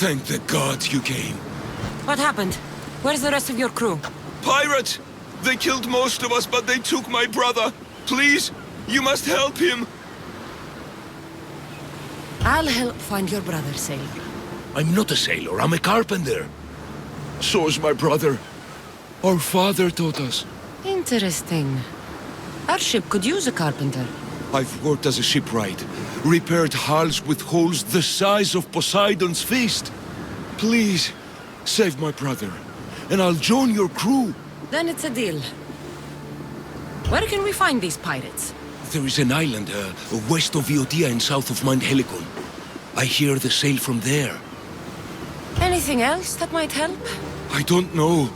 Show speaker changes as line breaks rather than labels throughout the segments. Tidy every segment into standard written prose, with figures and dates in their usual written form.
Thank the gods you came.
What happened? Where's the rest of your crew?
Pirates! They killed most of us, but they took my brother. Please, you must help him.
I'll help find your brother, sailor.
I'm not a sailor, I'm a carpenter. So's my brother. Our father taught us.
Interesting. Our ship could use a carpenter.
I've worked as a shipwright, repaired hulls with holes the size of Poseidon's fist. Please, save my brother, and I'll join your crew.
Then it's a deal. Where can we find these pirates?
There is an island west of Iotia and south of Mount Helicon. I hear they sail from there.
Anything else that might help?
I don't know.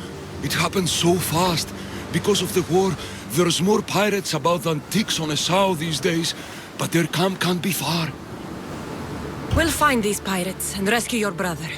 It happened so fast. Because of the war, there's more pirates about than ticks on a sow these days, but their camp can't be far.
We'll find these pirates and rescue your brother.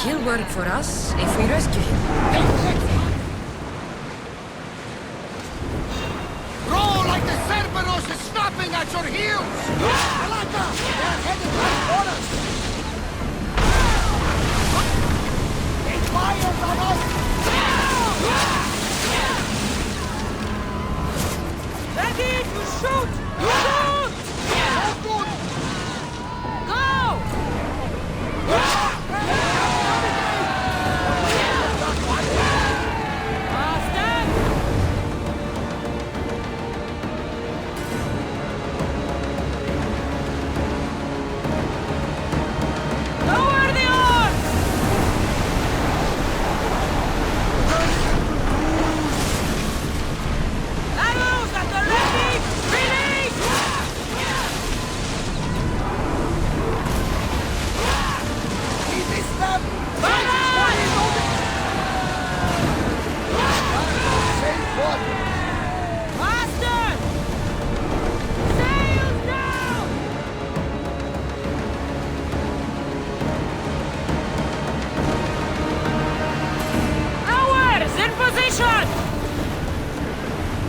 He'll work for us if we rescue him.
Roll like the Cerberus is snapping at your heels! Alaka! They're headed right for us! It fires on us!
Ready to shoot! Shoot!
So good!
Go!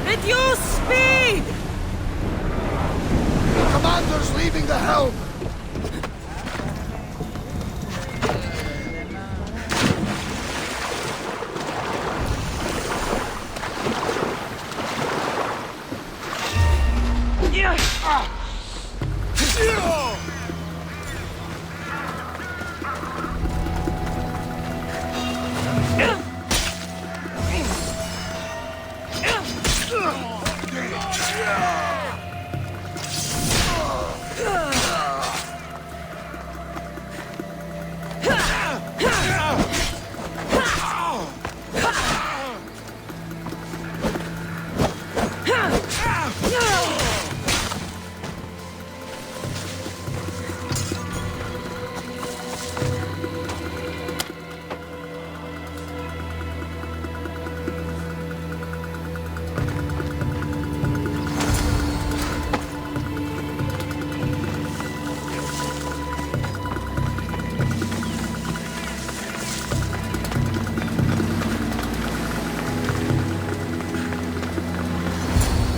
Reduce speed!
The commander's leaving the helm!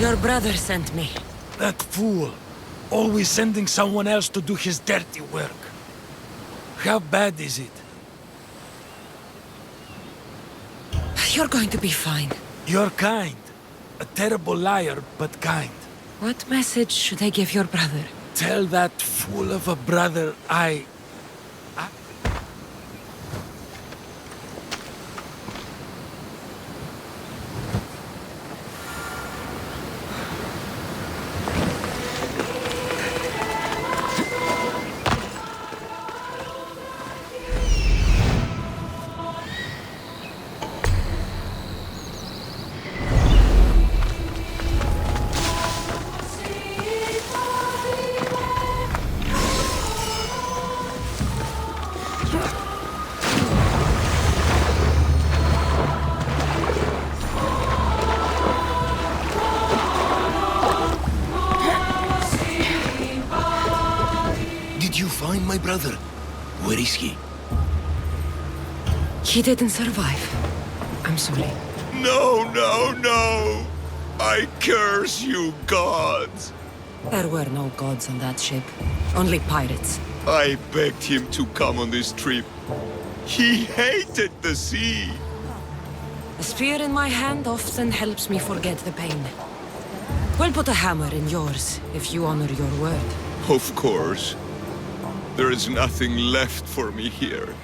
Your brother sent me.
That fool. Always sending someone else to do his dirty work. How bad is it?
You're going to be fine.
You're kind. A terrible liar, but kind.
What message should I give your brother?
Tell that fool of a brother I...
find my brother. Where is he?
He didn't survive. I'm sorry.
No, no, no! I curse you, gods!
There were no gods on that ship. Only pirates.
I begged him to come on this trip. He hated the sea.
A spear in my hand often helps me forget the pain. We'll put a hammer in yours, if you honor your word.
Of course. There is nothing left for me here.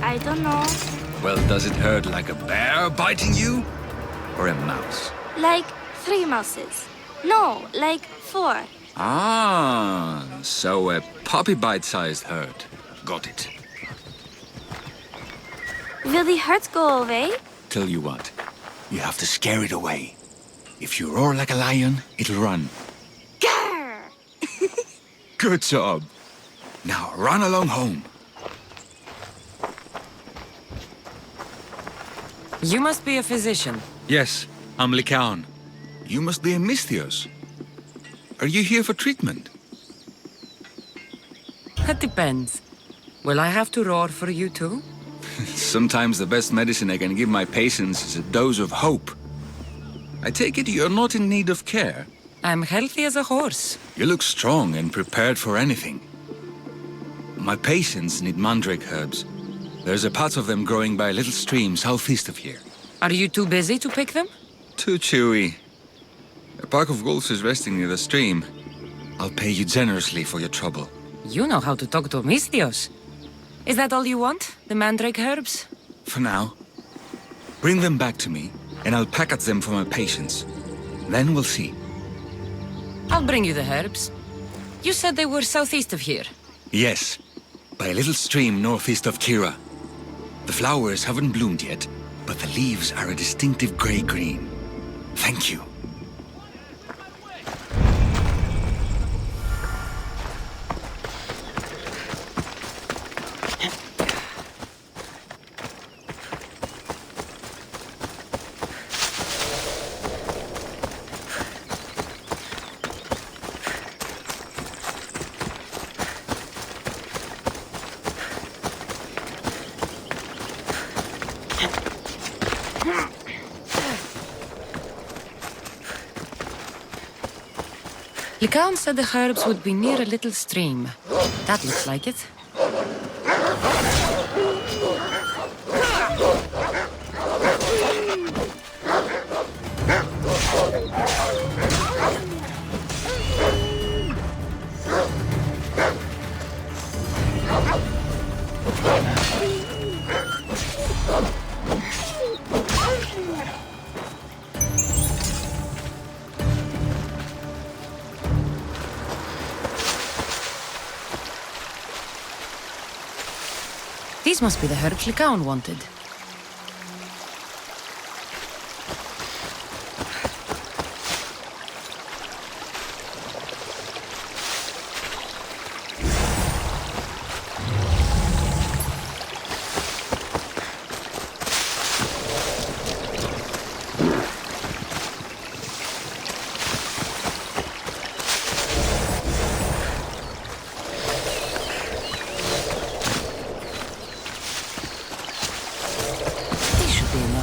I don't know.
Well, does it hurt like a bear biting you? Or a mouse?
Like 3 mouses. No, like 4.
Ah, so a puppy bite-sized hurt. Got it.
Will the hurt go away?
Tell you what, you have to scare it away. If you roar like a lion, it'll run.
Grr!
Good job. Now run along home.
You must be a physician.
Yes, I'm Lycaon. You must be a Misthios. Are you here for treatment?
That depends. Will I have to roar for you too?
Sometimes the best medicine I can give my patients is a dose of hope. I take it you're not in need of care.
I'm healthy as a horse.
You look strong and prepared for anything. My patients need mandrake herbs. There's a patch of them growing by a little stream southeast of here.
Are you too busy to pick them?
Too chewy. A pack of wolves is resting near the stream. I'll pay you generously for your trouble.
You know how to talk to Misthios. Is that all you want? The mandrake herbs?
For now. Bring them back to me, and I'll package them for my patients. Then we'll see.
I'll bring you the herbs. You said they were southeast of here.
Yes, by a little stream northeast of Kira. The flowers haven't bloomed yet, but the leaves are a distinctive gray-green. Thank you.
Lycaon said the herbs would be near a little stream. That looks like it. These must be the herbs Lycaon wanted.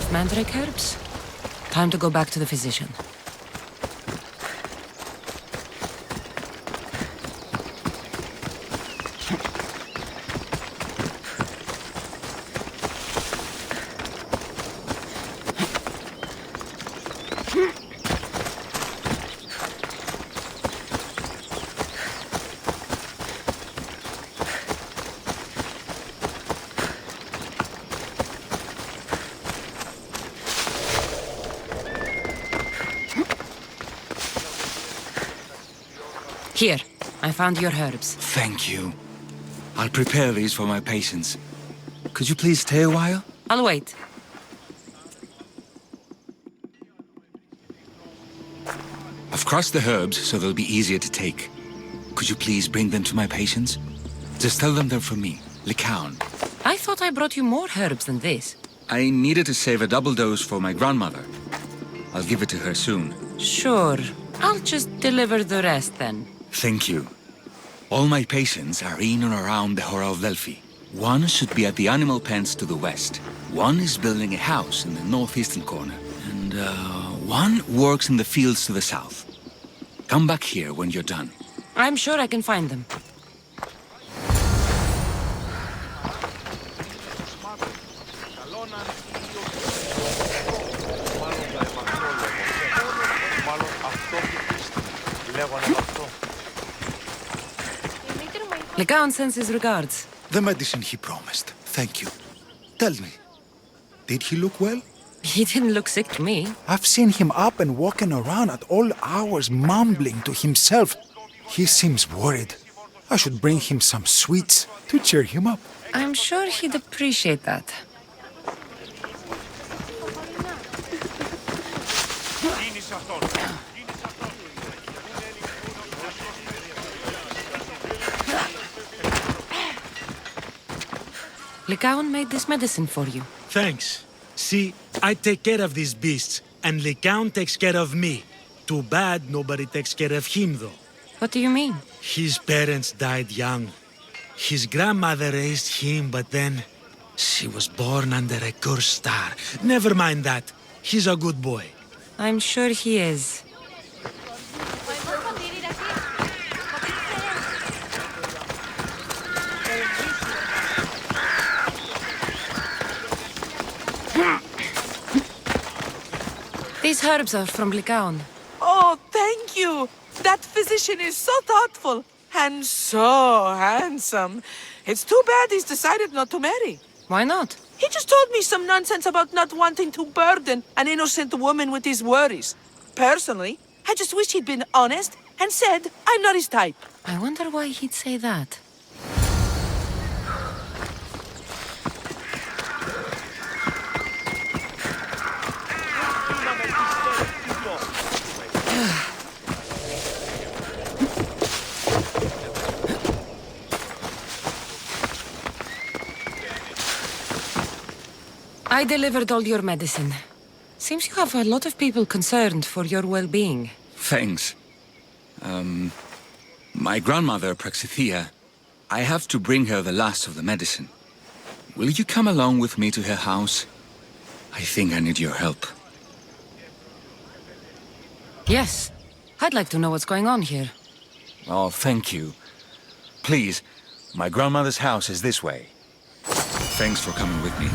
Mandrake herbs. Time to go back to the physician. Here, I found your herbs.
Thank you. I'll prepare these for my patients. Could you please stay a while?
I'll wait.
I've crushed the herbs so they'll be easier to take. Could you please bring them to my patients? Just tell them they're for me, Lycaon.
I thought I brought you more herbs than this.
I needed to save a double dose for my grandmother. I'll give it to her soon.
Sure. I'll just deliver the rest then.
Thank you. All my patients are in and around the Hora of Delphi. One should be at the animal pens to the west. One is building a house in the northeastern corner. And one works in the fields to the south. Come back here when you're done.
I'm sure I can find them. Lycaon sends his regards.
The medicine he promised. Thank you. Tell me, did he look well?
He didn't look sick to me.
I've seen him up and walking around at all hours, mumbling to himself. He seems worried. I should bring him some sweets to cheer him up.
I'm sure he'd appreciate that. Lycaon made this medicine for you.
Thanks. See, I take care of these beasts, and Lycaon takes care of me. Too bad nobody takes care of him, though.
What do you mean?
His parents died young. His grandmother raised him, but then she was born under a cursed star. Never mind that. He's a good boy.
I'm sure he is. These herbs are from Lycaon.
Oh, thank you! That physician is so thoughtful and so handsome. It's too bad he's decided not to marry.
Why not?
He just told me some nonsense about not wanting to burden an innocent woman with his worries. Personally, I just wish he'd been honest and said I'm not his type.
I wonder why he'd say that. I delivered all your medicine. Seems you have a lot of people concerned for your well-being.
Thanks. My grandmother, Praxithea, I have to bring her the last of the medicine. Will you come along with me to her house? I think I need your help.
Yes. I'd like to know what's going on here.
Oh, thank you. Please, my grandmother's house is this way. Thanks for coming with me.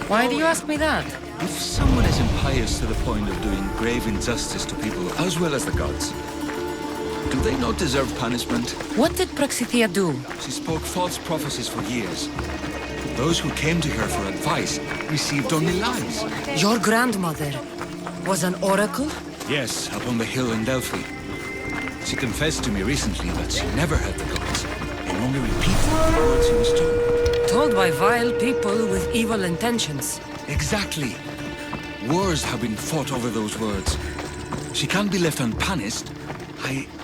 Why do you ask me that?
If someone is impious to the point of doing grave injustice to people as well as the gods, do they not deserve punishment?
What did Praxithea do?
She spoke false prophecies for years. Those who came to her for advice received only lies.
Your grandmother was an oracle?
Yes, up on the hill in Delphi. She confessed to me recently that she never heard the gods, and only repeated the words she was told.
Told by vile people with evil intentions.
Exactly. Wars have been fought over those words. She can't be left unpunished.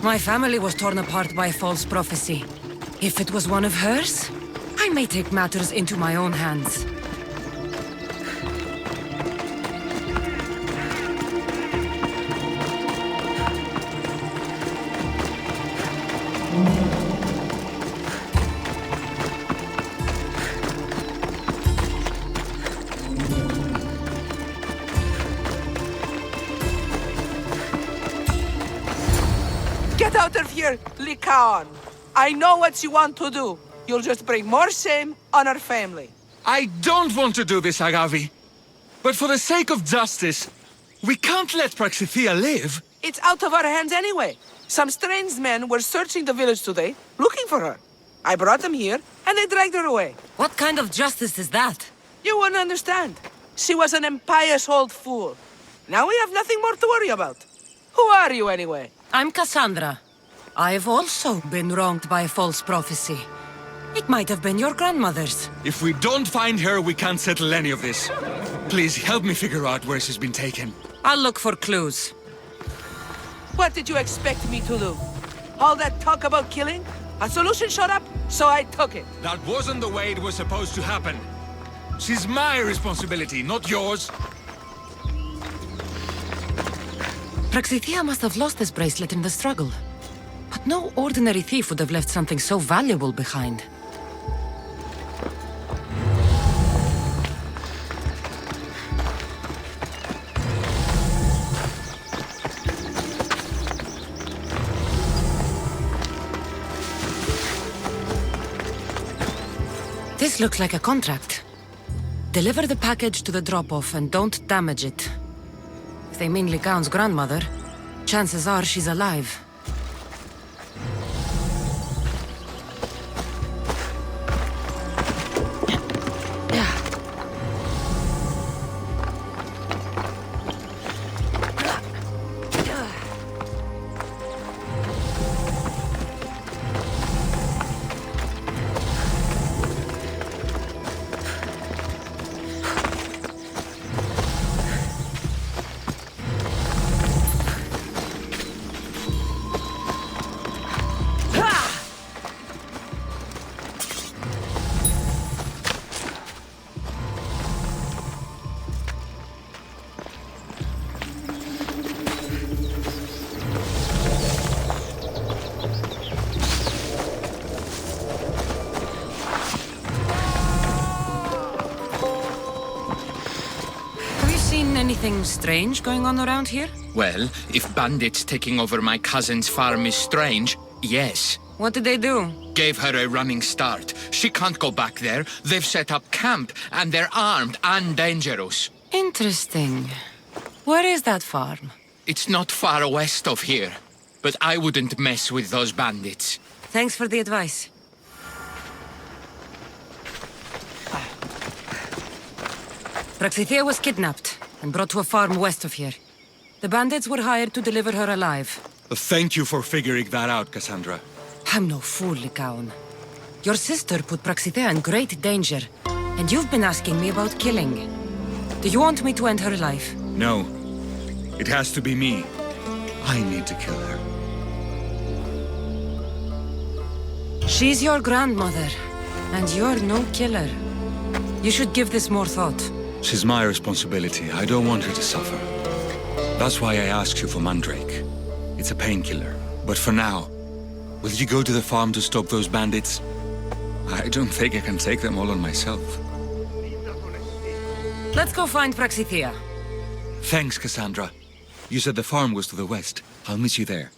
My family was torn apart by false prophecy. If it was one of hers, I may take matters into my own hands.
Get out of here, Lycaon! I know what you want to do. You'll just bring more shame on our family.
I don't want to do this, Agavi. But for the sake of justice, we can't let Praxithea live.
It's out of our hands anyway. Some strange men were searching the village today, looking for her. I brought them here, and they dragged her away.
What kind of justice is that?
You wouldn't understand. She was an impious old fool. Now we have nothing more to worry about. Who are you, anyway?
I'm Cassandra. I've also been wronged by false prophecy. It might have been your grandmother's.
If we don't find her, we can't settle any of this. Please help me figure out where she's been taken.
I'll look for clues.
What did you expect me to do? All that talk about killing? A solution showed up, so I took it.
That wasn't the way it was supposed to happen. She's my responsibility, not yours.
Praxithea must have lost this bracelet in the struggle. But no ordinary thief would have left something so valuable behind. This looks like a contract. Deliver the package to the drop-off and don't damage it. If they mean Lycaon's grandmother, chances are she's alive. Anything strange going on around here?
Well, if bandits taking over my cousin's farm is strange, yes.
What did they do?
Gave her a running start. She can't go back there. They've set up camp, and they're armed and dangerous.
Interesting. Where is that farm?
It's not far west of here, but I wouldn't mess with those bandits.
Thanks for the advice. Praxithea was kidnapped and brought to a farm west of here. The bandits were hired to deliver her alive.
Thank you for figuring that out, Cassandra.
I'm no fool, Lycaon. Your sister put Praxithea in great danger, and you've been asking me about killing. Do you want me to end her life?
No. It has to be me. I need to kill her.
She's your grandmother, and you're no killer. You should give this more thought.
She's my responsibility. I don't want her to suffer. That's why I asked you for Mandrake. It's a painkiller. But for now, will you go to the farm to stop those bandits? I don't think I can take them all on myself.
Let's go find Praxithea.
Thanks, Cassandra. You said the farm was to the west. I'll meet you there.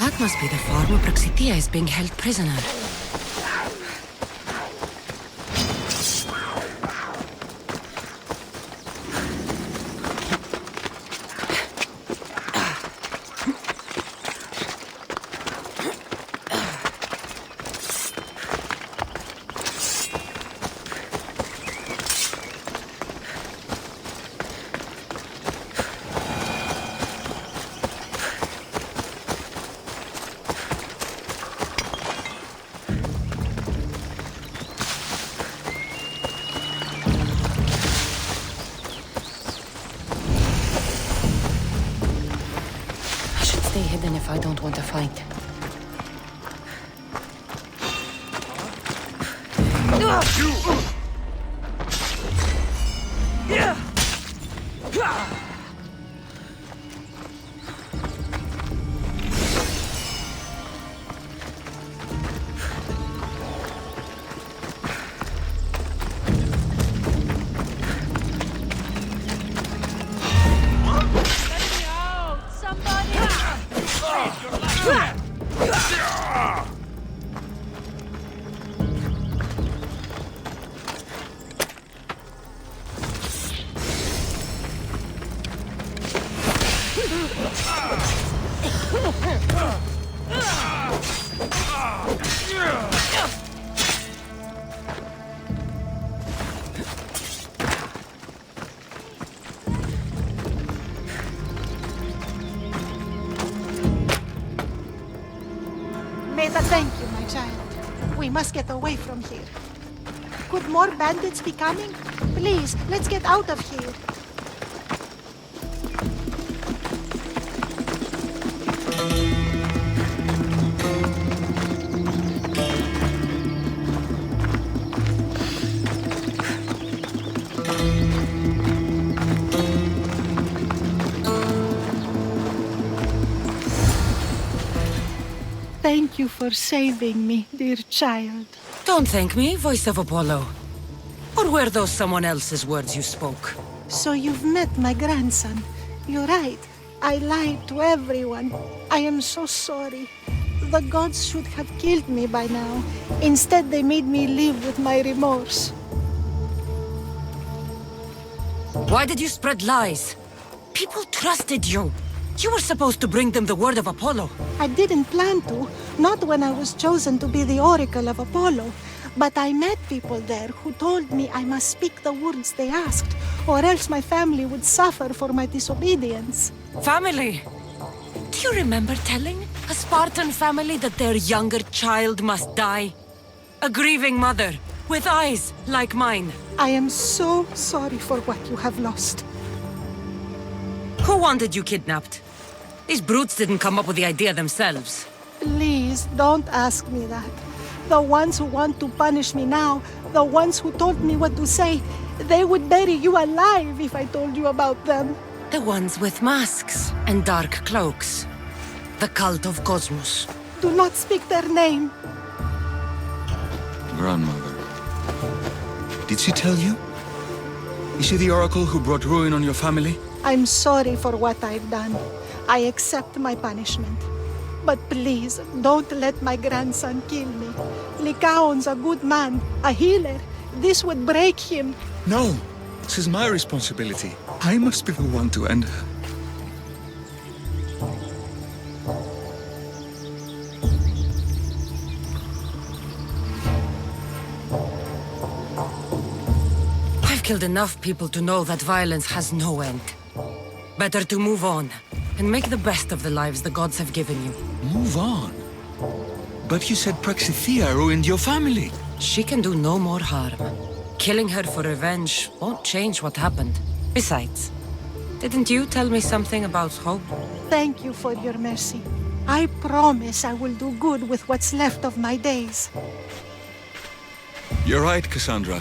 That must be the farm where Praxitia is being held prisoner. Stay hidden if I don't want to fight.
Thank you, my child. We must get away from here. Could more bandits be coming? Please, let's get out of here. Thank you for saving me, dear child.
Don't thank me, voice of Apollo. Or were those someone else's words you spoke?
So you've met my grandson. You're right. I lied to everyone. I am so sorry. The gods should have killed me by now. Instead, they made me live with my remorse.
Why did you spread lies? People trusted you. You were supposed to bring them the word of Apollo.
I didn't plan to, not when I was chosen to be the oracle of Apollo. But I met people there who told me I must speak the words they asked, or else my family would suffer for my disobedience.
Family? Do you remember telling a Spartan family that their younger child must die? A grieving mother, with eyes like mine.
I am so sorry for what you have lost.
Who wanted you kidnapped? These brutes didn't come up with the idea themselves.
Please, don't ask me that. The ones who want to punish me now, the ones who told me what to say, they would bury you alive if I told you about them.
The ones with masks and dark cloaks. The cult of Cosmos.
Do not speak their name.
Grandmother. Did she tell you? Is she the oracle who brought ruin on your family?
I'm sorry for what I've done. I accept my punishment. But please, don't let my grandson kill me. Lycaon's a good man, a healer. This would break him.
No, this is my responsibility. I must be the one to end her.
I've killed enough people to know that violence has no end. Better to move on, and make the best of the lives the gods have given you.
Move on? But you said Praxithea ruined your family.
She can do no more harm. Killing her for revenge won't change what happened. Besides, Didn't you tell me something about hope?
Thank you for your mercy. I promise I will do good with what's left of my days.
You're right, Cassandra.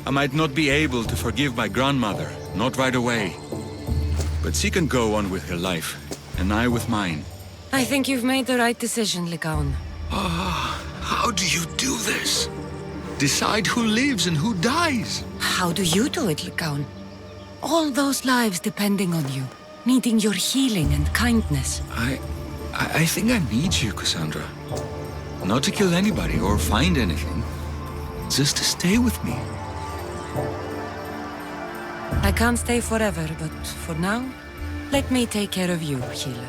I might not be able to forgive my grandmother, not right away. But she can go on with her life, and I with mine.
I think you've made the right decision, Lycaon.
How do you do this? Decide who lives and who dies?
How do you do it, Lycaon? All those lives depending on you, needing your healing and kindness.
I think I need you, Cassandra. Not to kill anybody or find anything. Just to stay with me.
I can't stay forever, but for now, let me take care of you, healer.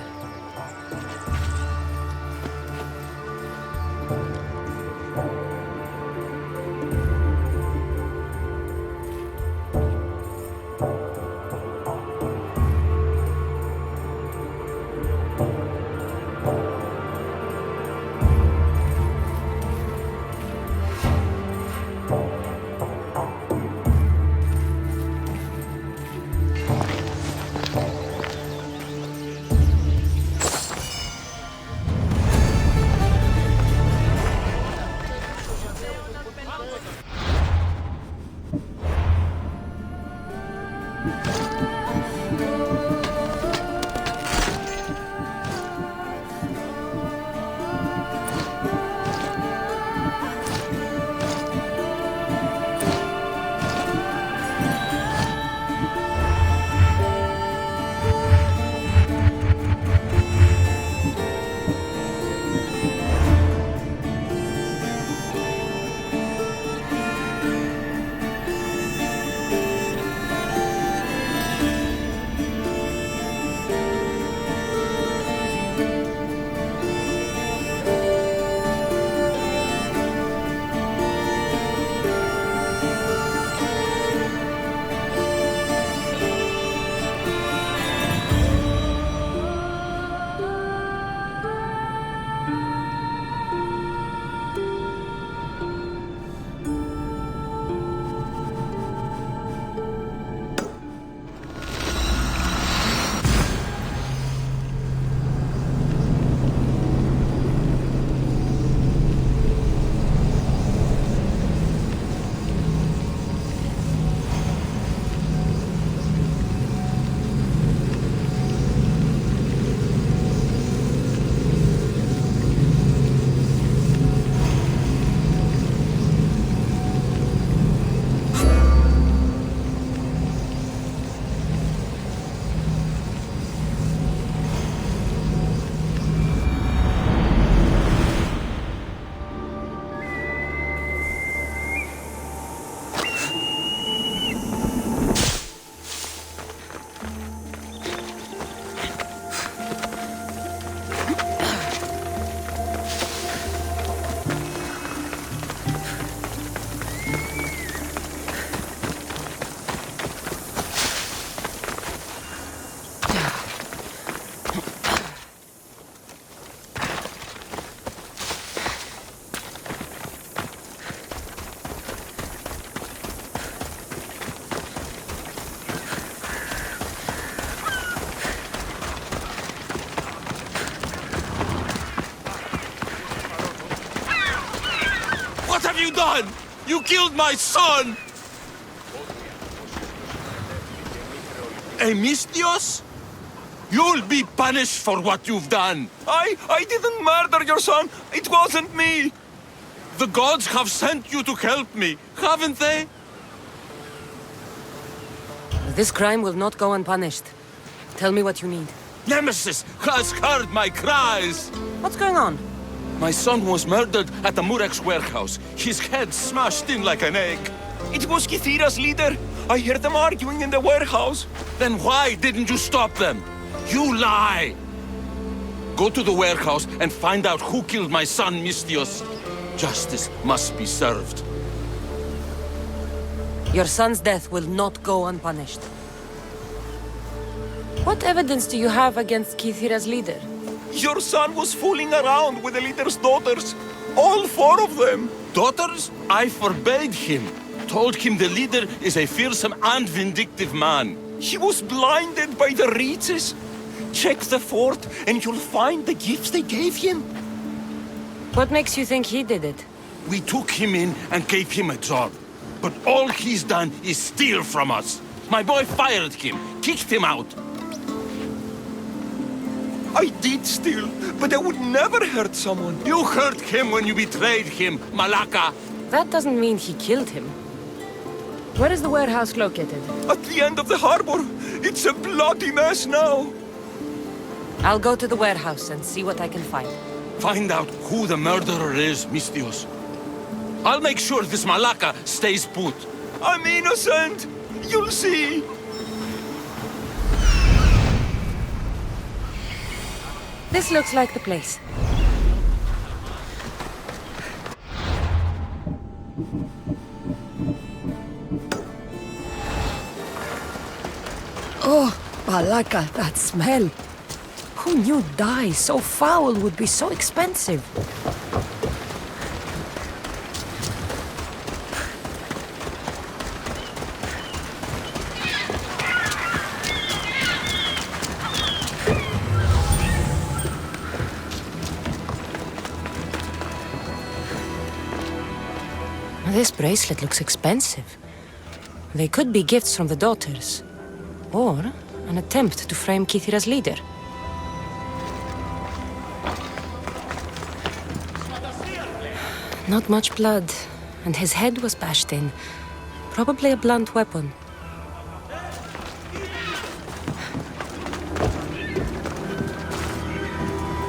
What have you done? You killed my son! Amistios? You'll be punished for what you've done. I didn't murder your son. It wasn't me. The gods have sent you to help me, haven't they?
This crime will not go unpunished. Tell me what you need.
Nemesis has heard my cries.
What's going on?
My son was murdered at the Murex warehouse. His head smashed in like an egg. It was Kythira's leader. I heard them arguing in the warehouse. Then why didn't you stop them? You lie! Go to the warehouse and find out who killed my son, Mistios. Justice must be served.
Your son's death will not go unpunished. What evidence do you have against Kythira's leader?
Your son was fooling around with the leader's daughters. All 4 of them. Daughters? I forbade him. Told him the leader is a fearsome and vindictive man. He was blinded by the reeds. Check the fort and you'll find the gifts they gave him.
What makes you think he did it?
We took him in and gave him a job. But all he's done is steal from us. My boy fired him, kicked him out. I did steal, but I would never hurt someone. You hurt him when you betrayed him, Malaka.
That doesn't mean he killed him. Where is the warehouse located?
At the end of the harbor. It's a bloody mess now.
I'll go to the warehouse and see what I can find.
Find out who the murderer is, Mistios. I'll make sure this Malaka stays put. I'm innocent. You'll see.
This looks like the place. Oh, Malaka, that smell. Who knew dye so foul would be so expensive? This bracelet looks expensive. They could be gifts from the daughters, or an attempt to frame Kithira's leader. Not much blood, and his head was bashed in. Probably a blunt weapon.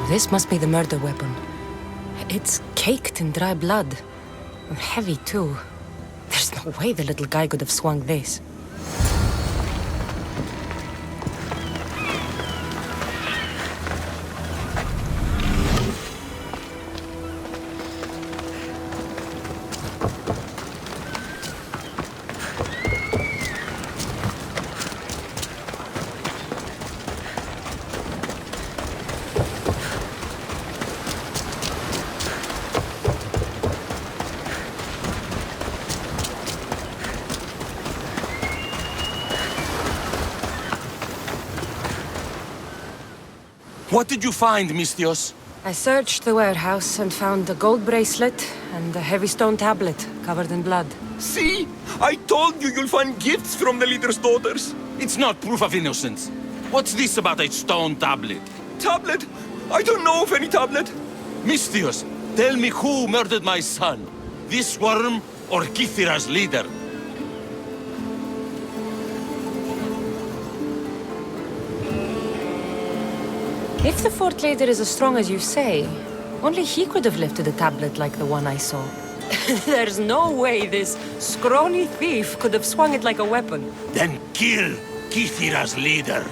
This must be the murder weapon. It's caked in dry blood. And heavy, too. There's no way the little guy could have swung this.
What did you find, Mistios?
I searched the warehouse and found a gold bracelet and a heavy stone tablet covered in blood.
See? I told you you'll find gifts from the leader's daughters. It's not proof of innocence. What's this about a stone tablet? Tablet? I don't know of any tablet. Mistios, tell me who murdered my son. This worm or Kithira's leader?
If the fort leader is as strong as you say, only he could have lifted a tablet like the one I saw. There's no way this scrawny thief could have swung it like a weapon.
Then kill Kithira's leader.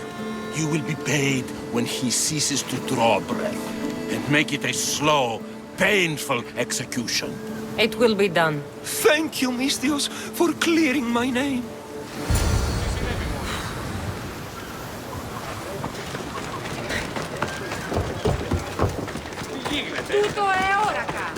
You will be paid when he ceases to draw breath. And make it a slow, painful execution.
It will be done.
Thank you, Mistios, for clearing my name.
Tutto è ora, ca.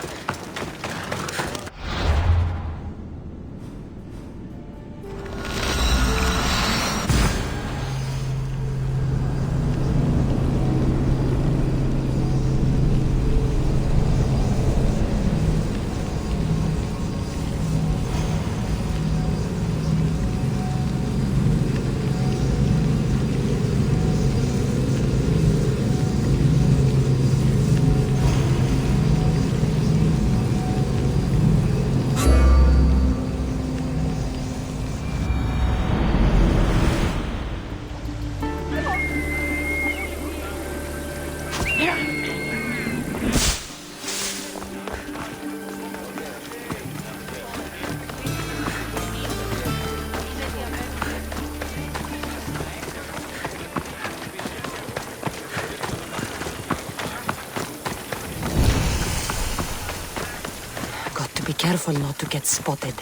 Be careful not to get spotted.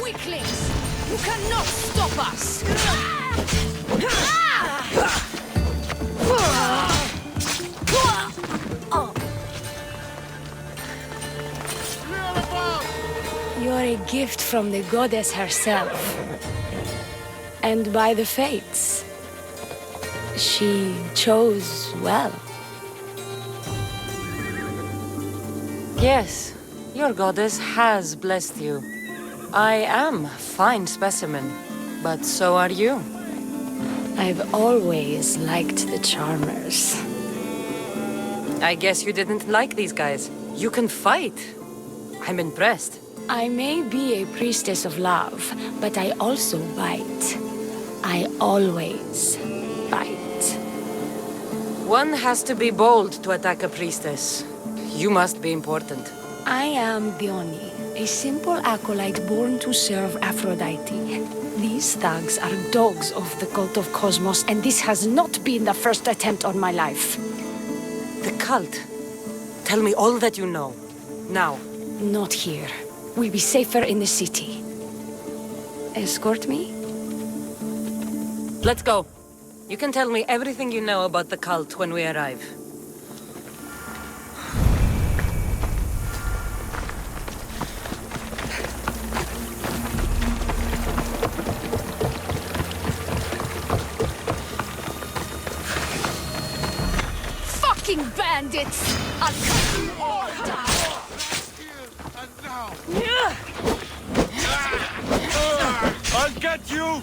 Weaklings! You cannot stop us!
You're a gift from the goddess herself. And by the fates. She chose well.
Yes, your goddess has blessed you. I am a fine specimen, but so are you.
I've always liked the charmers.
I guess you didn't like these guys. You can fight. I'm impressed.
I may be a priestess of love, but I also bite. I always bite.
One has to be bold to attack a priestess. You must be important.
I am Dione, a simple acolyte born to serve Aphrodite. These thugs are dogs of the cult of Cosmos, and this has not been the first attempt on my life.
The cult? Tell me all that you know. Now.
Not here. We'll be safer in the city. Escort me?
Let's go. You can tell me everything you know about the cult when we arrive.
Fucking bandits! I'll cut you all!
I'll get you!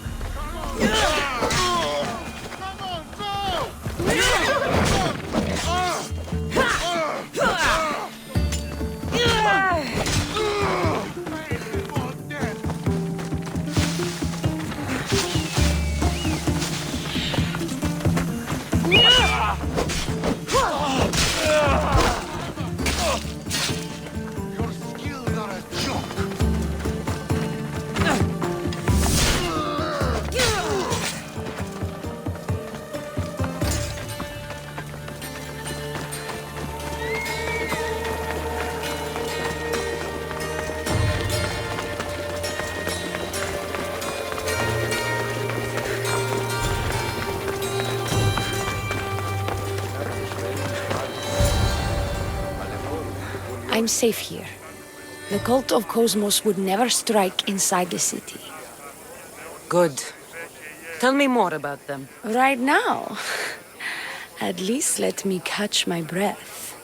I'm safe here. The cult of Cosmos would never strike inside the city.
Good. Tell me more about them.
Right now? At least let me catch my breath.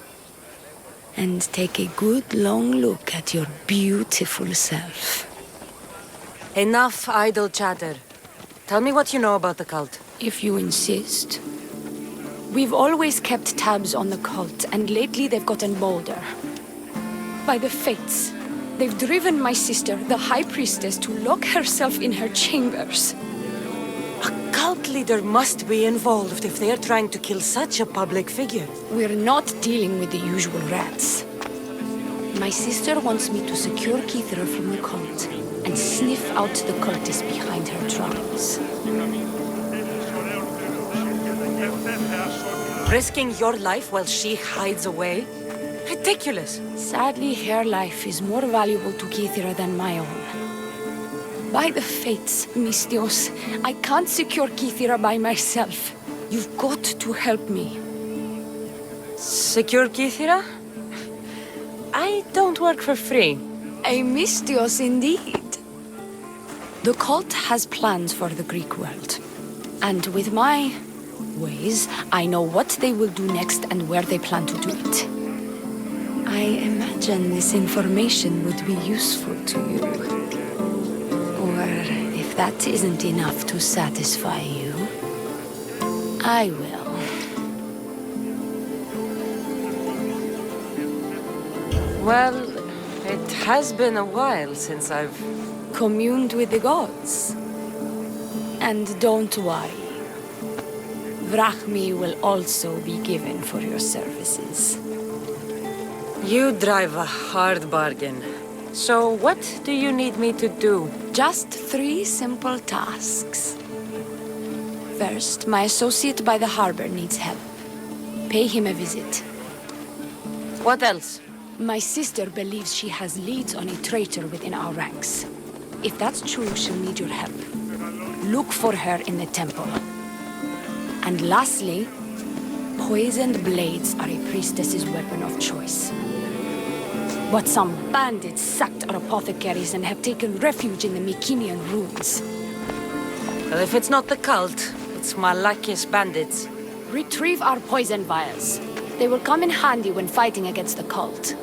And take a good long look at your beautiful self.
Enough idle chatter. Tell me what you know about the cult.
If you insist. We've always kept tabs on the cult, and lately they've gotten bolder. By the fates, they've driven my sister, the High Priestess, to lock herself in her chambers.
A cult leader must be involved if they're trying to kill such a public figure.
We're not dealing with the usual rats. My sister wants me to secure Kithra from the cult and sniff out the cultists behind her trials.
Risking your life while she hides away? Ridiculous.
Sadly, her life is more valuable to Kithra than my own. By the fates, Mistios, I can't secure Kithra by myself. You've got to help me.
Secure Kithra? I don't work for free.
A Mistios indeed. The cult has plans for the Greek world. And with my ways, I know what they will do next and where they plan to do it. I imagine this information would be useful to you. Or if that isn't enough to satisfy you, I will.
Well, it has been a while since I've
communed with the gods. And don't worry. Vrachmi will also be given for your services.
You drive a hard bargain. So what do you need me to do?
Just 3 simple tasks. First, my associate by the harbor needs help. Pay him a visit.
What else?
My sister believes she has leads on a traitor within our ranks. If that's true, she'll need your help. Look for her in the temple. And lastly, poisoned blades are a priestess's weapon of choice. But some bandits sacked our apothecaries and have taken refuge in the Mycenaean ruins.
Well, if it's not the cult, it's Malakis bandits.
Retrieve our poison vials. They will come in handy when fighting against the cult.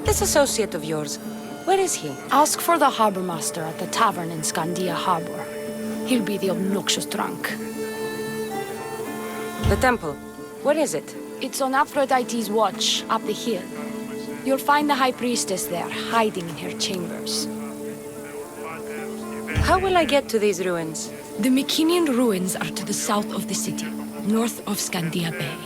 This associate of yours, where is he?
Ask for the harbor master at the tavern in Scandia Harbor. He'll be the obnoxious drunk.
The temple, where is it?
It's on Aphrodite's watch, up the hill. You'll find the High Priestess there, hiding in her chambers.
How will I get to these ruins?
The Mycenaean ruins are to the south of the city, north of Scandia Bay.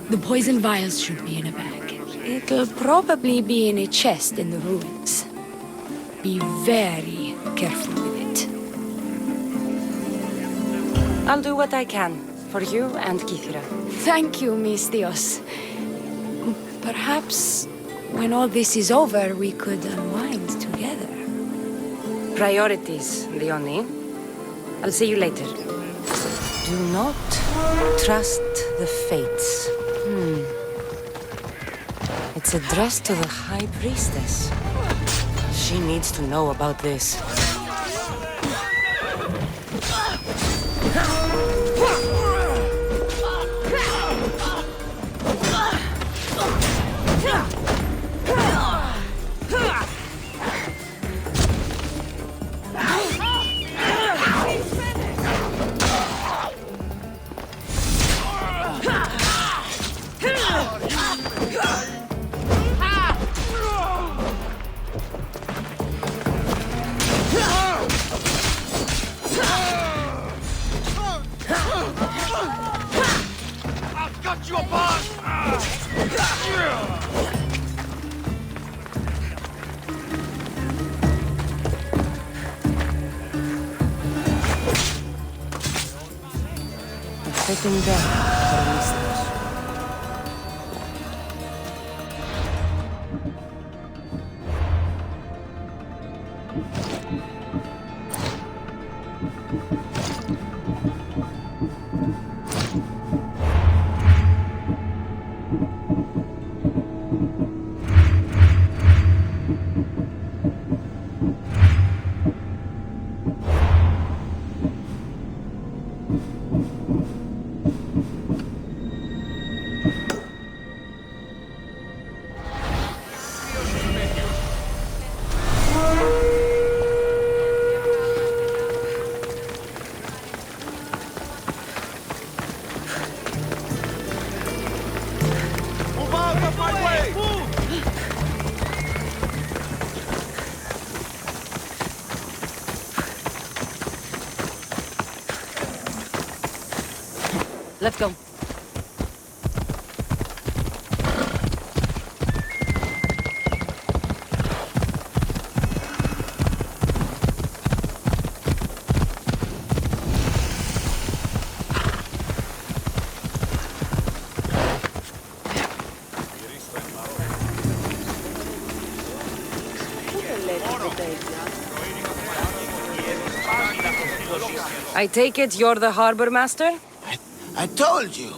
The poison vials should be in a bag. It'll probably be in a chest in the ruins. Be very careful with it.
I'll do what I can, for you and Kithra.
Thank you, Mistios. Perhaps, when all this is over, we could unwind together.
Priorities, Leonie. I'll see you later. Do not trust the fates. It's addressed to the High Priestess. She needs to know about this. anything there for Alexios. Let's go. I take it you're the harbor master?
I told you.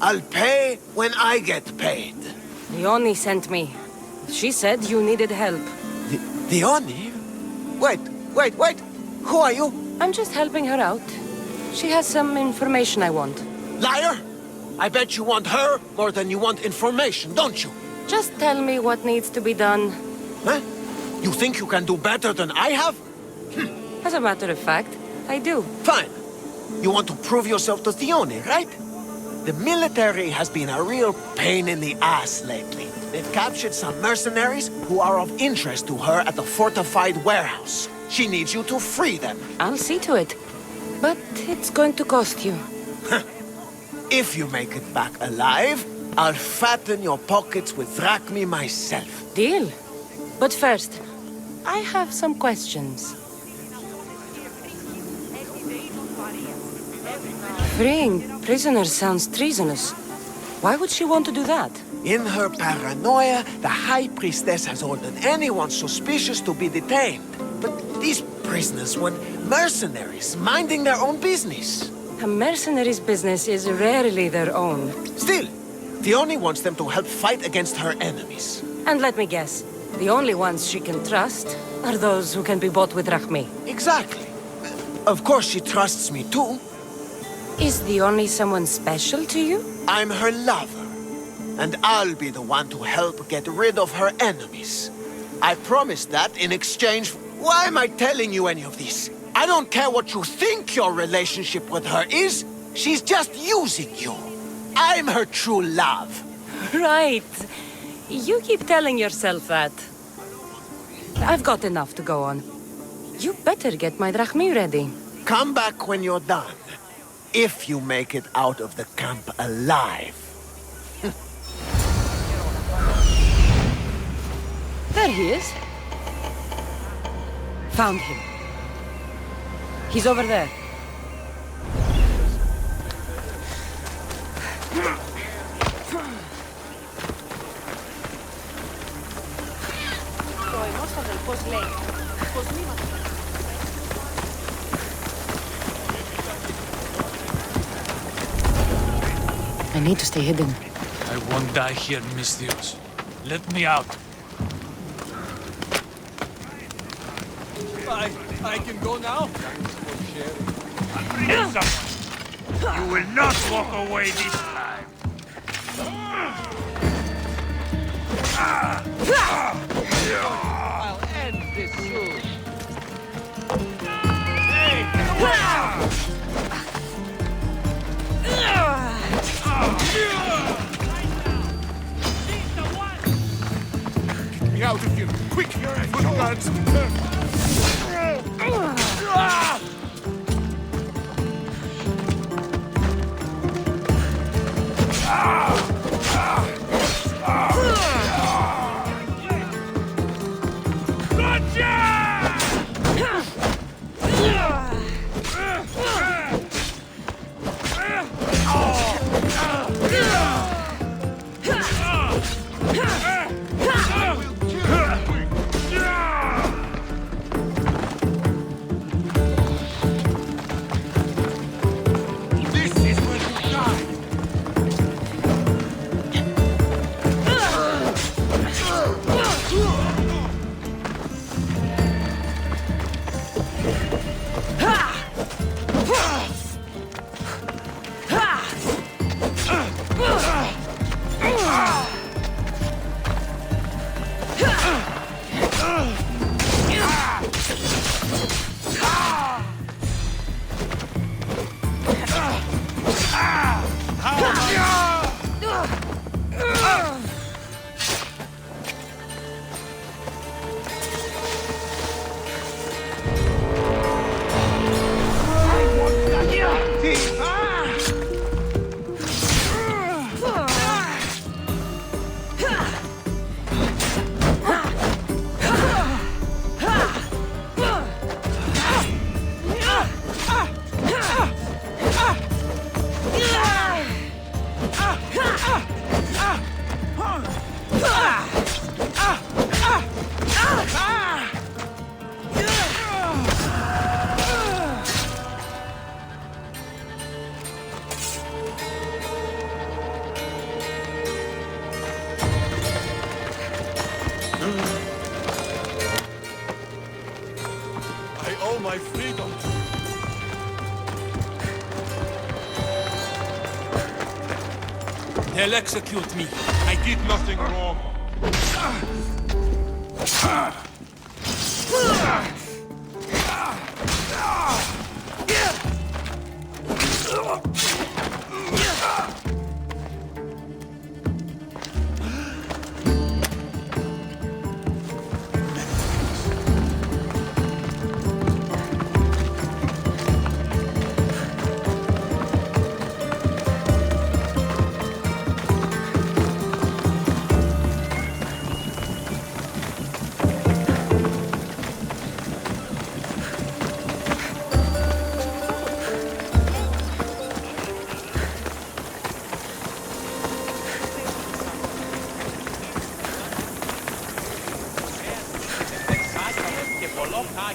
I'll pay when I get paid.
Leonie sent me. She said you needed help.
Leonie? Wait. Who are you?
I'm just helping her out. She has some information I want.
Liar! I bet you want her more than you want information, don't you?
Just tell me what needs to be done.
Huh? You think you can do better than I have?
As a matter of fact, I do.
Fine. You want to prove yourself to Theone, right? The military has been a real pain in the ass lately. They've captured some mercenaries who are of interest to her at the fortified warehouse. She needs you to free them.
I'll see to it. But it's going to cost you.
If you make it back alive, I'll fatten your pockets with drachmi myself.
Deal. But first, I have some questions. Freeing prisoners sounds treasonous. Why would she want to do that?
In her paranoia, the High Priestess has ordered anyone suspicious to be detained. But these prisoners were mercenaries, minding their own business.
A mercenary's business is rarely their own.
Still, Theone wants them to help fight against her enemies.
And let me guess, the only ones she can trust are those who can be bought with drachmi.
Exactly. Of course she trusts me too.
Is the only someone special to you?
I'm her lover, and I'll be the one to help get rid of her enemies. I promised that in exchange. Why am I telling you any of this? I don't care what you think your relationship with her is. She's just using you. I'm her true love.
Right. You keep telling yourself that. I've got enough to go on. You better get my drachmi ready.
Come back when you're done. If you make it out of the camp alive.
There he is. Found him. He's over there. I need to stay hidden.
I won't die here, Alexios. Let me out.
I can go now?
You will not walk away this time.
I'll end this soon. Get me out of here! Quick! Footguards! I owe my freedom.
They'll execute me. I did nothing wrong.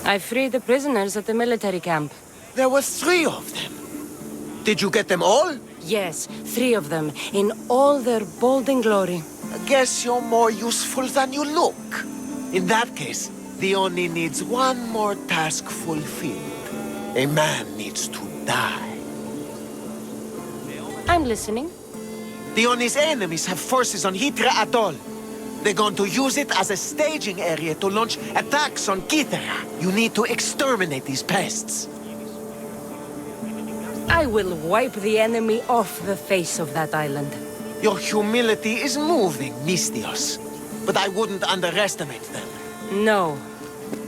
I freed the prisoners at the military camp.
There were 3 of them. Did you get them all?
Yes, 3 of them, in all their bold and glory.
I guess you're more useful than you look. In that case, the Oni needs one more task fulfilled. A man needs to die.
I'm listening.
The Oni's enemies have forces on Hitra Atoll. They're going to use it as a staging area to launch attacks on Kithara. You need to exterminate these pests.
I will wipe the enemy off the face of that island.
Your humility is moving, Mystios. But I wouldn't underestimate them.
No.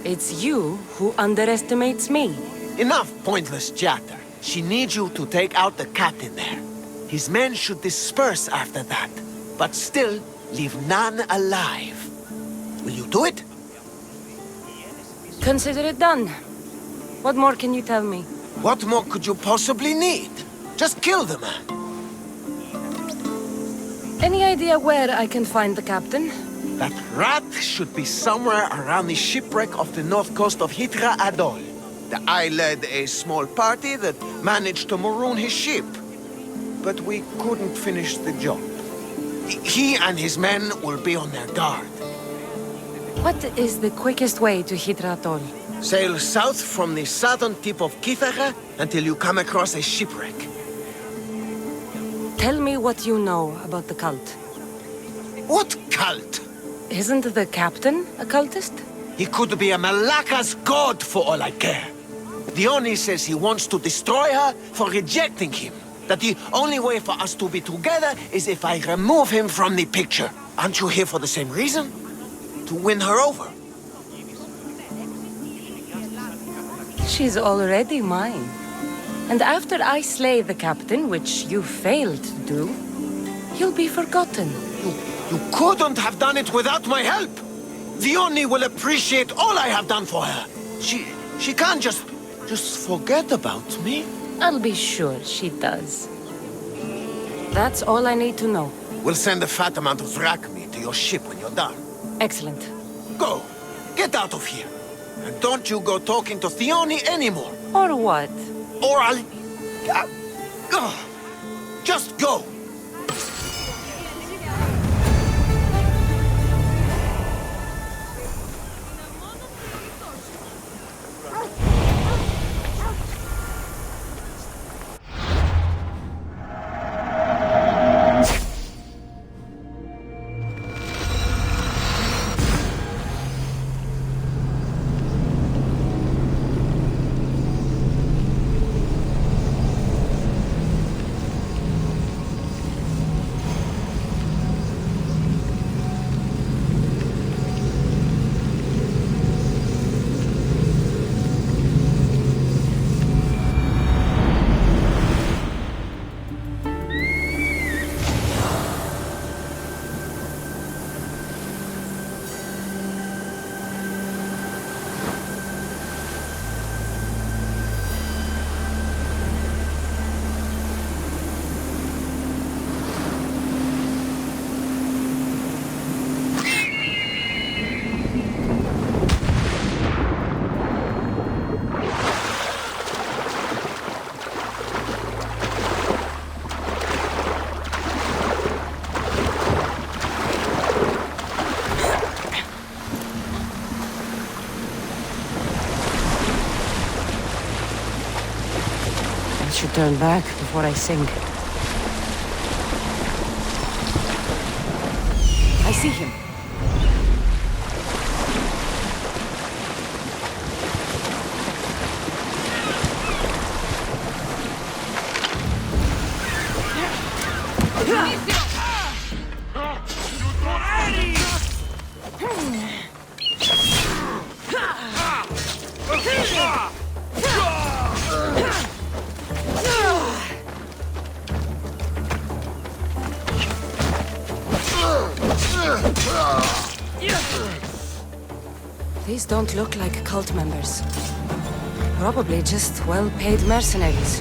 It's you who underestimates me.
Enough pointless chatter. She needs you to take out the captain there. His men should disperse after that. But still, leave none alive. Will you do it?
Consider it done. What more can you tell me?
What more could you possibly need? Just kill the man.
Any idea where I can find the captain?
That rat should be somewhere around the shipwreck off the north coast of Hitra Atoll. I led a small party that managed to maroon his ship. But we couldn't finish the job. He and his men will be on their guard.
What is the quickest way to Hitra Atoll?
Sail south from the southern tip of Kithara until you come across a shipwreck.
Tell me what you know about the cult.
What cult?
Isn't the captain a cultist?
He could be a Malaka's god for all I care. The Oni says he wants to destroy her for rejecting him. That the only way for us to be together is if I remove him from the picture. Aren't you here for the same reason? To win her over.
She's already mine. And after I slay the captain, which you failed to do, you'll be forgotten.
You couldn't have done it without my help. The Oni will appreciate all I have done for her. She can't just forget about me.
I'll be sure she does. That's all I need to know.
We'll send a fat amount of wrack meat to your ship when you're done.
Excellent.
Go! Get out of here! And don't you go talking to Theoni anymore!
Or what?
Or I'll... Just go!
I should turn back before I sink. I see him. These don't look like cult members. Probably just well-paid mercenaries.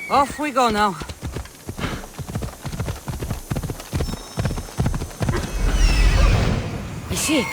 Off we go now. I see it.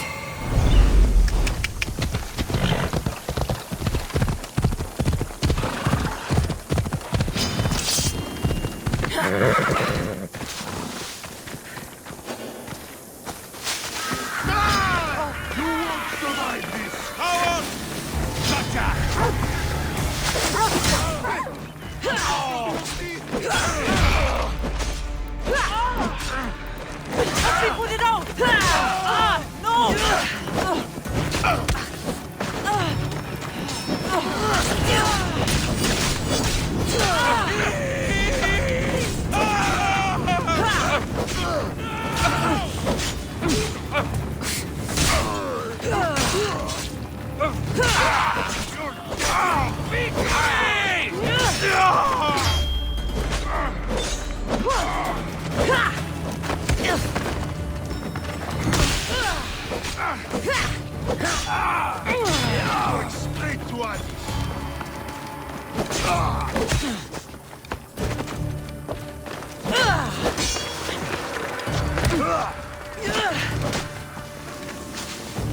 Straight to us.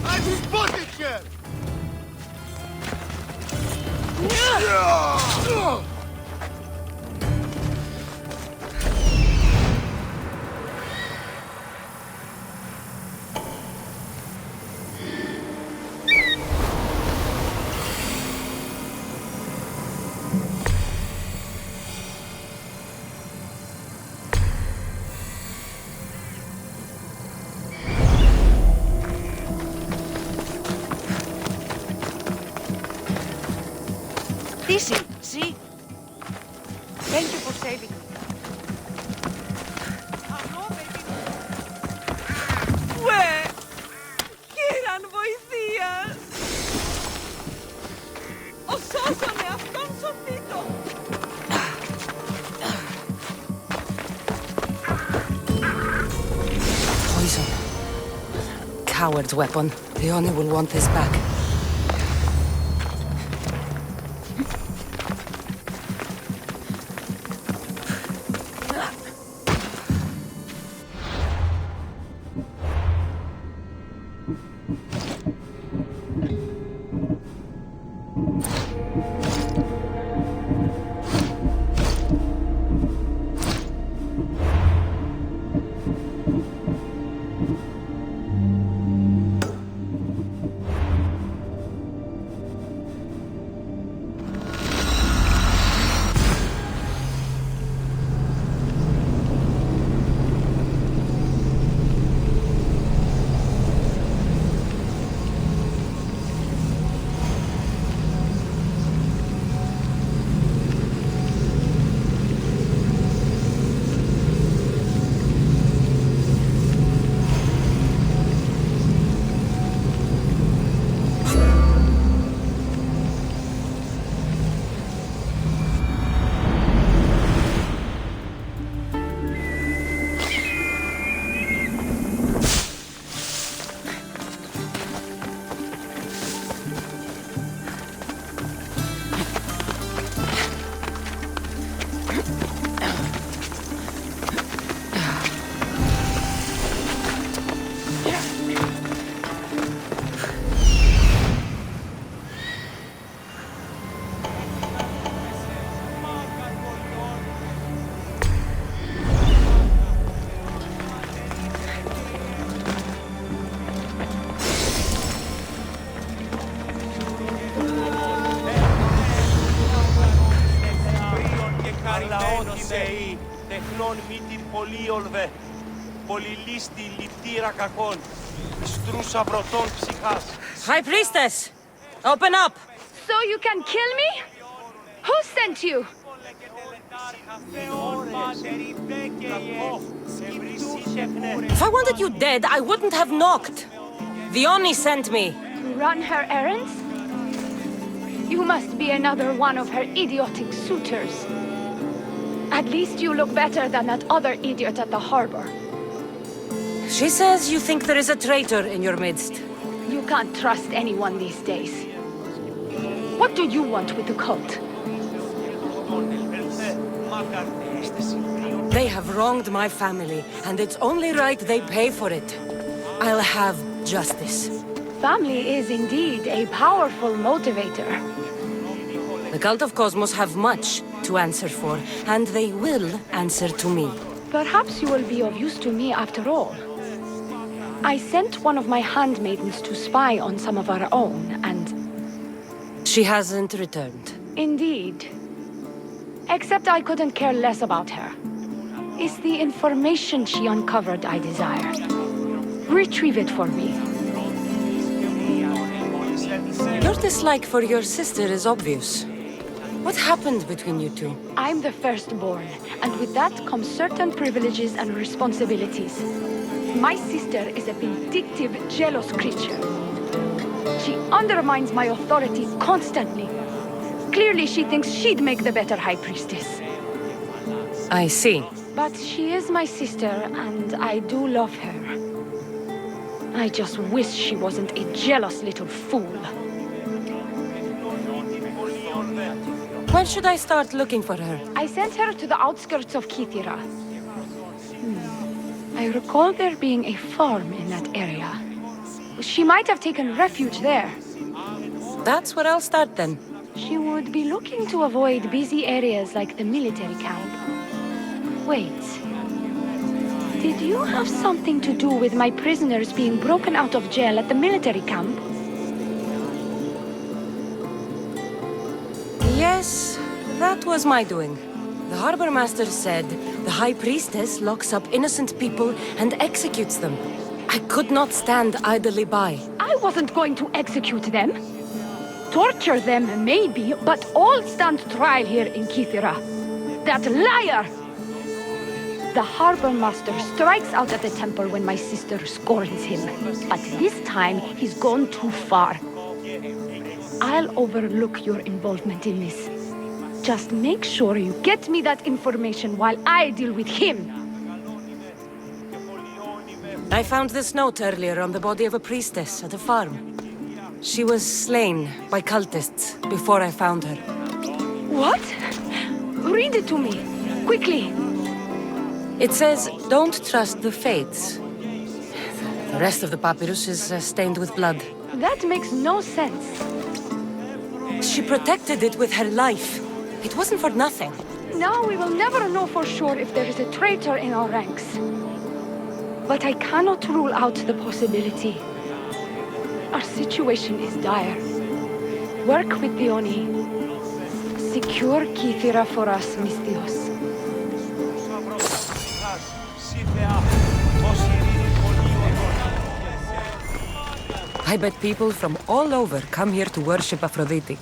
I've spotted her.
Odyssey, see? Thank you for saving me. Where? Κύραν βοηθείας! Ο σώσαμε αυτόν σωθήτο!
Poison. Coward's weapon. Leone will want this back.
τεχνών μύτην πολύολβε, πολυλίστη λυπτήρα κακών, στρούσα πρωτών ψυχάς.
High Priestess! Open up!
So you can kill me? Who sent you?
If I wanted you dead, I wouldn't have knocked. Vioni sent me.
To run her errands? You must be another one of her idiotic suitors. At least you look better than that other idiot at the harbor.
She says you think there is a traitor in your midst.
You can't trust anyone these days. What do you want with the cult?
They have wronged my family, and it's only right they pay for it. I'll have justice.
Family is indeed a powerful motivator.
The cult of Cosmos have much to answer for, and they will answer to me.
Perhaps you will be of use to me after all. I sent one of my handmaidens to spy on some of our own, and...
She hasn't returned.
Indeed. Except I couldn't care less about her. It's the information she uncovered I desire. Retrieve it for me.
Your dislike for your sister is obvious. What happened between you two?
I'm the firstborn, and with that comes certain privileges and responsibilities. My sister is a vindictive, jealous creature. She undermines my authority constantly. Clearly she thinks she'd make the better High Priestess.
I see.
But she is my sister, and I do love her. I just wish she wasn't a jealous little fool.
When should I start looking for her?
I sent her to the outskirts of Kythera. I recall there being a farm in that area. She might have taken refuge there.
That's where I'll start then.
She would be looking to avoid busy areas like the military camp. Wait. Did you have something to do with my prisoners being broken out of jail at the military camp?
Yes, that was my doing. The Harbor Master said the High Priestess locks up innocent people and executes them. I could not stand idly by.
I wasn't going to execute them. Torture them, maybe, but all stand trial here in Kythera. That liar! The Harbor Master strikes out at the temple when my sister scorns him. But this time, he's gone too far. I'll overlook your involvement in this. Just make sure you get me that information while I deal with him.
I found this note earlier on the body of a priestess at a farm. She was slain by cultists before I found her.
What? Read it to me, quickly.
It says, don't trust the fates. The rest of the papyrus is stained with blood.
That makes no sense.
She protected it with her life. It wasn't for nothing.
Now we will never know for sure if there is a traitor in our ranks. But I cannot rule out the possibility. Our situation is dire. Work with the Oni. Secure Kythera for us, Misthios.
I bet people from all over come here to worship Aphrodite.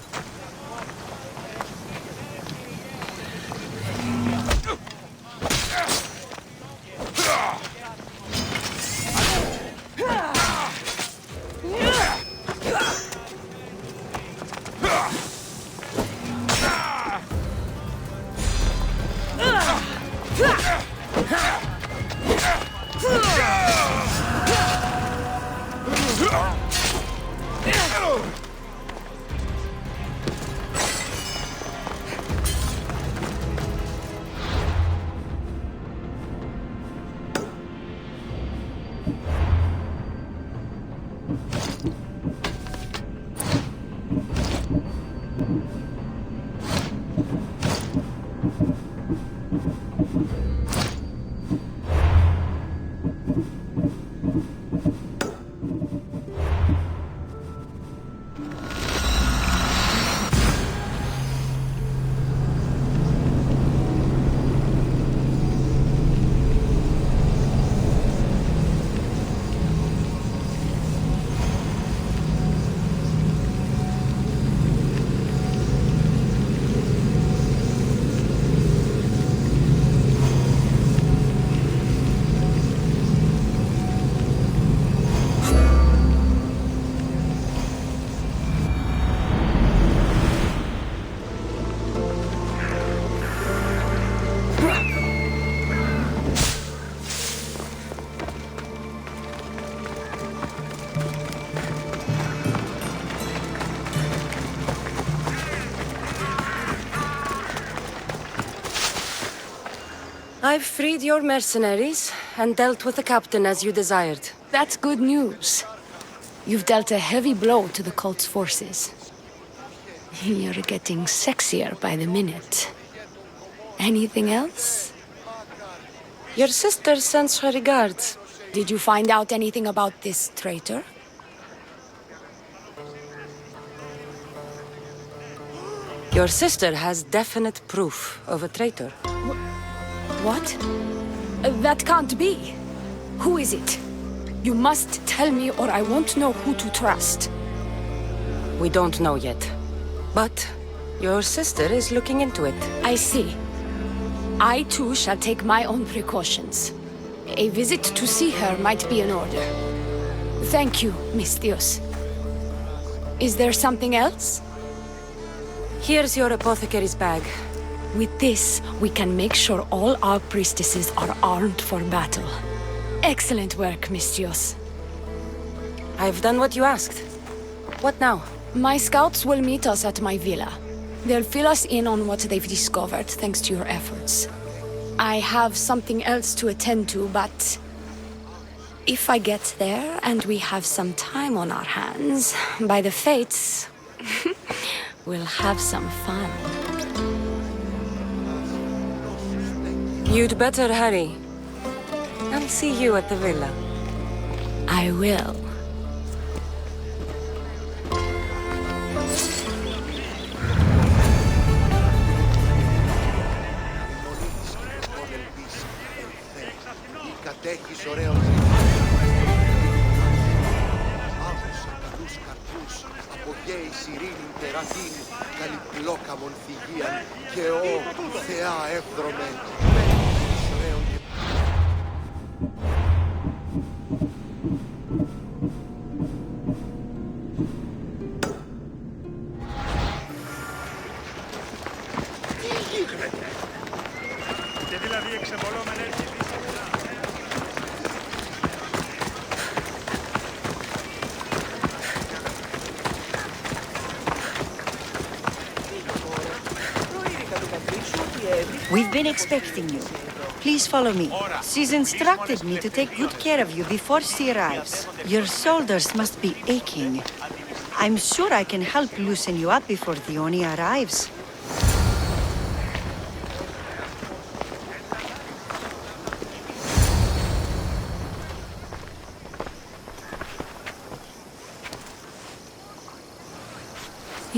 I've freed your mercenaries and dealt with the captain as you desired.
That's good news. You've dealt a heavy blow to the cult's forces. You're getting sexier by the minute. Anything else?
Your sister sends her regards.
Did you find out anything about this traitor?
Your sister has definite proof of a traitor.
What? That can't be. Who is it? You must tell me or I won't know who to trust.
We don't know yet. But your sister is looking into it.
I see. I too shall take my own precautions. A visit to see her might be in order. Thank you, Misthios. Is there something else?
Here's your apothecary's bag.
With this, we can make sure all our priestesses are armed for battle. Excellent work, Misthios.
I've done what you asked. What now?
My scouts will meet us at my villa. They'll fill us in on what they've discovered, thanks to your efforts. I have something else to attend to, but if I get there and we have some time on our hands, by the fates, we'll have some fun.
You'd better hurry. I'll see you at the villa.
I will.
Κατέχεις ωραίος. Άκουσα καλούς καρπούς, απογέης ειρήνη τερατήν, καλή πλόκαμον θυγίαν και ω Θεά εύδρομε.
Τι γίνεται? Και δηλαδή εξεβολόμενα έτσι.
We've been expecting you. Please follow me. She's instructed me to take good care of you before she arrives. Your shoulders must be aching. I'm sure I can help loosen you up before Dione arrives.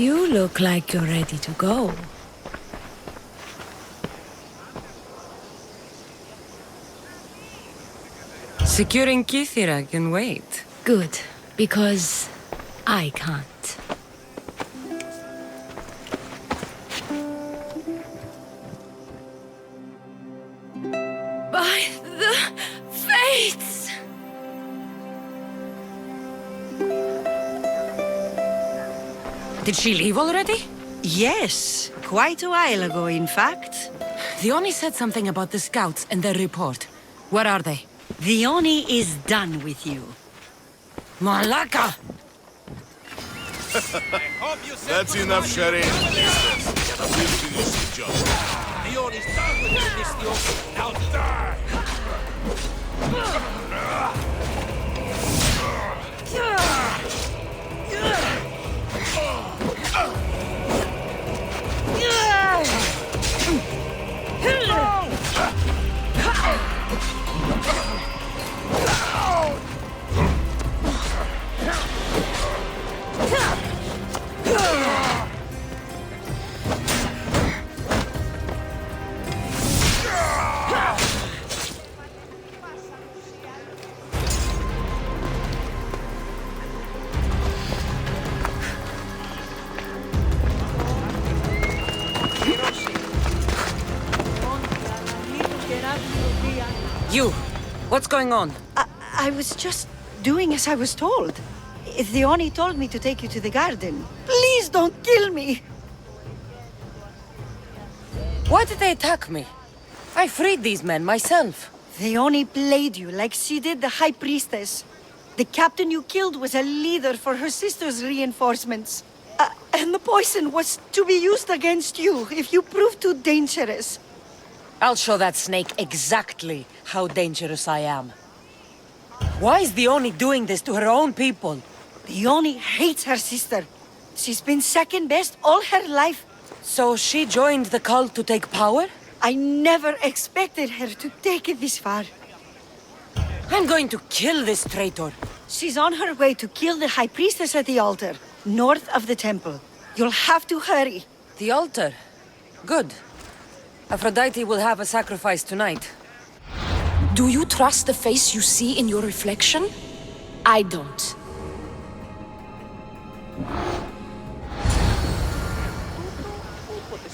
You look like you're ready to go.
Securing Kythera can wait.
Good, because I can't. By the fates!
Did she leave already?
Yes, quite a while ago, in fact.
Dione said something about the scouts and their report. Where are they?
Dione is done with you.
Malaka!
That's enough, Sherry. We'll finish the job.
Dione's done with you, Misthios. Now die!
You! What's going on?
I was just doing as I was told. Dione told me to take you to the garden. Please don't kill me!
Why did they attack me? I freed these men myself.
Dione played you like she did the High Priestess. The captain you killed was a leader for her sister's reinforcements. And the poison was to be used against you if you proved too dangerous.
I'll show that snake exactly how dangerous I am. Why is the Oni doing this to her own people?
The Oni hates her sister. She's been second best all her life.
So she joined the cult to take power?
I never expected her to take it this far.
I'm going to kill this traitor.
She's on her way to kill the High Priestess at the altar, north of the temple. You'll have to hurry.
The altar? Good. Aphrodite will have a sacrifice tonight.
Do you trust the face you see in your reflection? I don't.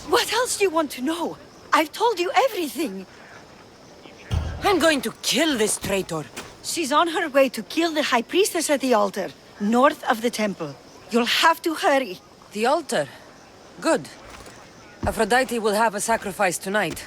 What else do you want to know? I've told you everything.
I'm going to kill this traitor.
She's on her way to kill the High Priestess at the altar, north of the temple. You'll have to hurry.
The altar? Good. Aphrodite will have a sacrifice tonight.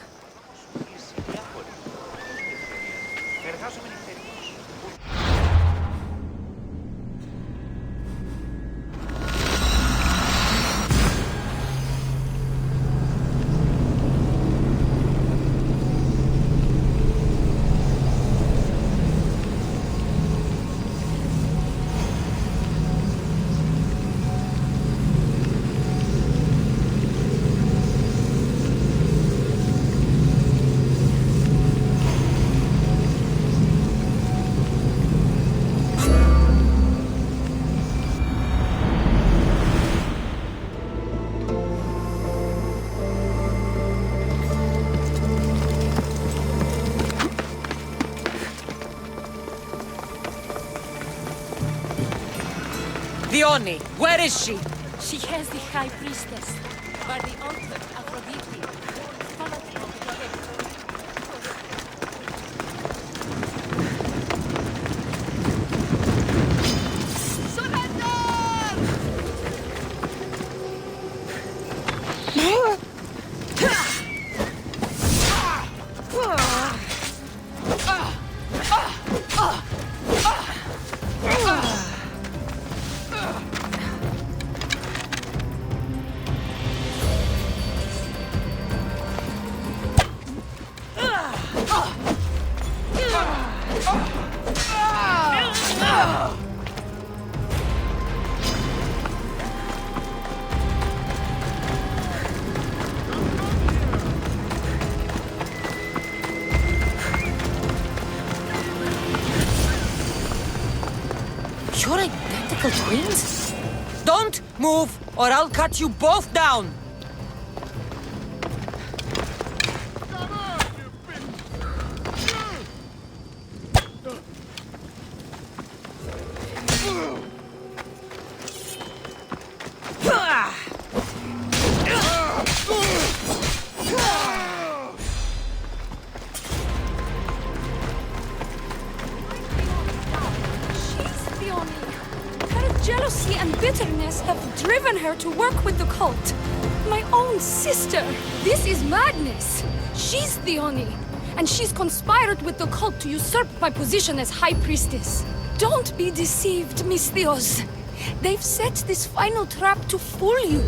The Oni, where is she?
She has the High Priestess. By the altar, Aphrodite. Follow me.
You're identical twins? Don't move, or I'll cut you both down!
Jealousy and bitterness have driven her to work with the cult. My own sister. This is madness. She's the Oni, and she's conspired with the cult to usurp my position as High Priestess. Don't be deceived, Misthios. They've set this final trap to fool you.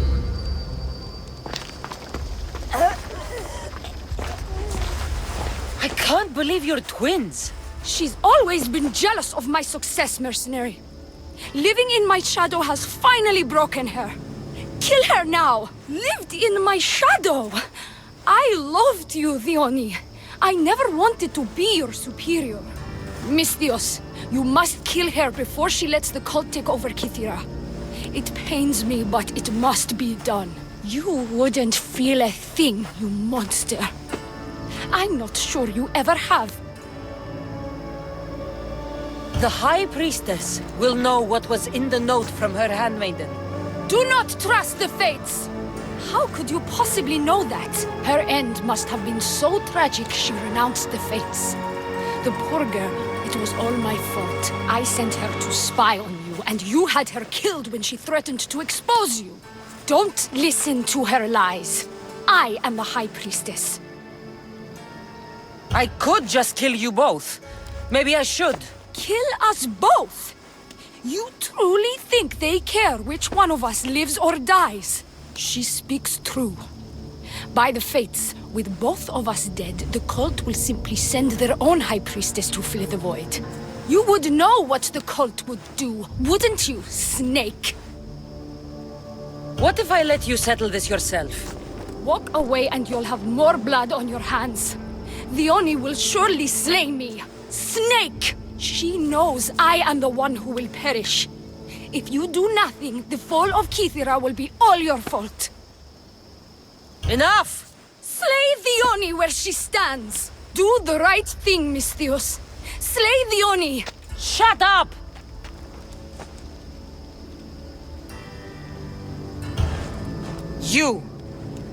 I can't believe you're twins.
She's always been jealous of my success, mercenary. Living in my shadow has finally broken her. Kill her now! Lived in my shadow! I loved you, Theoni. I never wanted to be your superior. Misthios, you must kill her before she lets the cult take over Kythera. It pains me, but it must be done. You wouldn't feel a thing, you monster. I'm not sure you ever have.
The High Priestess will know what was in the note from her handmaiden.
Do not trust the fates! How could you possibly know that? Her end must have been so tragic she renounced the fates. The poor girl, it was all my fault. I sent her to spy on you, and you had her killed when she threatened to expose you. Don't listen to her lies. I am the High Priestess.
I could just kill you both. Maybe I should.
Kill us both? You truly think they care which one of us lives or dies? She speaks true. By the fates,
With both of us dead, the cult will simply send their own high priestess to fill the void. You would know what the cult would do, wouldn't you, Snake?
What if I let you settle this yourself?
Walk away and you'll have more blood on your hands. The Oni will surely slay me. Snake! She knows I am the one who will perish. If you do nothing, the fall of Kythera will be all your fault.
Enough!
Slay the Oni where she stands! Do the right thing, Misthios. Slay the Oni!
Shut up!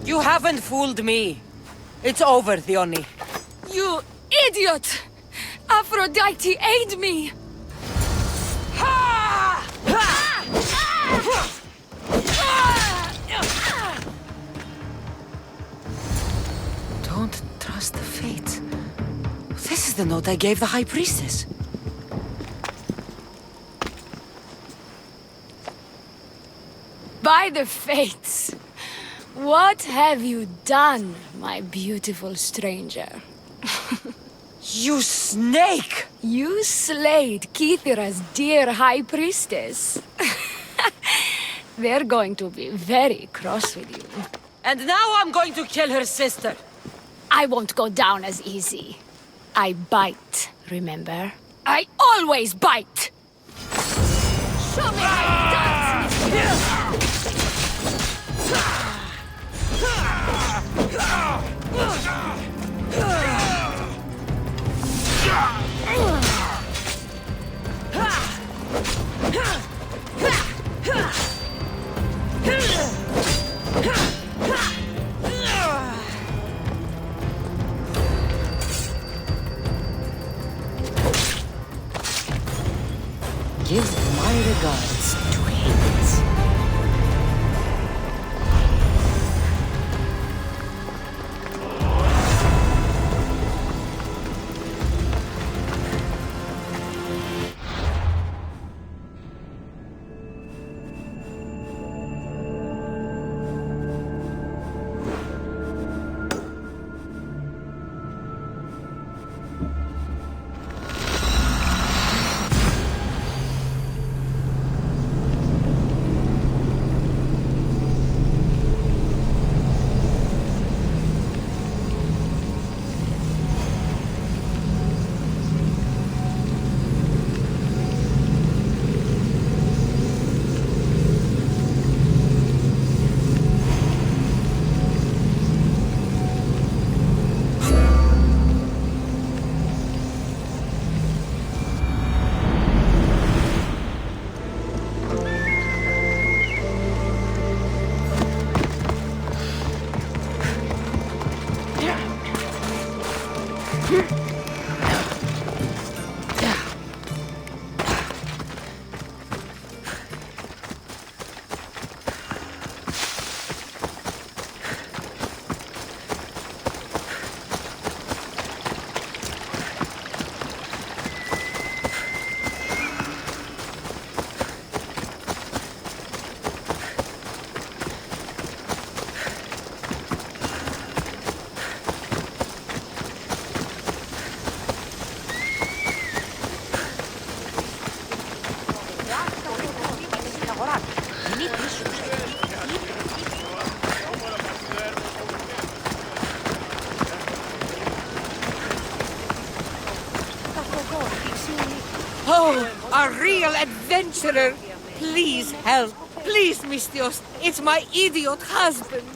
You haven't fooled me. It's over, Theoni.
You idiot! Aphrodite, aid me!
Don't trust the fates. This is the note I gave the High Priestess.
By the fates! What have you done, my beautiful stranger?
You snake!
You slayed Kythera's dear High Priestess. They're going to be very cross with you.
And now I'm going to kill her sister.
I won't go down as easy. I bite, remember? I always bite! Show me how you dance,
Give my regards to Hades.
Oh, a real adventurer! Please help! Please, Misthios! It's my idiot husband!